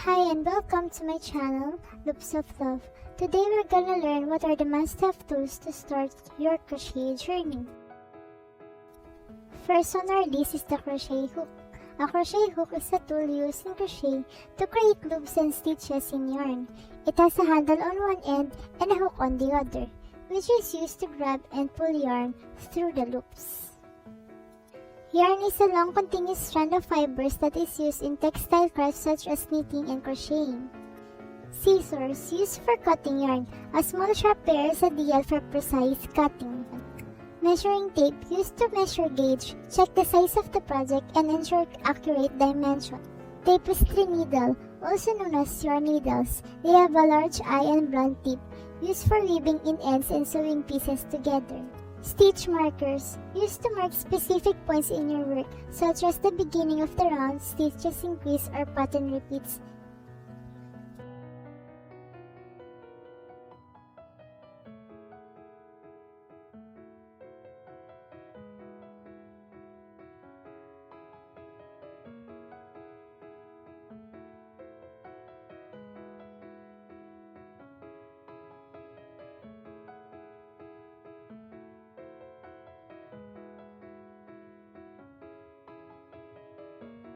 Hi and welcome to my channel, Loops of Love. Today we're gonna learn what are the must-have tools to start your crochet journey. First on our list is the crochet hook. A crochet hook is a tool used in crochet to create loops and stitches in yarn. It has a handle on one end and a hook on the other, which is used to grab and pull yarn through the loops. Yarn is a long continuous strand of fibers that is used in textile crafts such as knitting and crocheting. Scissors, used for cutting yarn. A small sharp pair is ideal for precise cutting. Measuring tape, used to measure gauge, check the size of the project, and ensure accurate dimension. Tape is 3-needle, also known as yarn needles. They have a large eye and blunt tip, used for weaving in ends and sewing pieces together. Stitch markers, used to mark specific points in your work, such as the beginning of the round, stitches increase, or pattern repeats.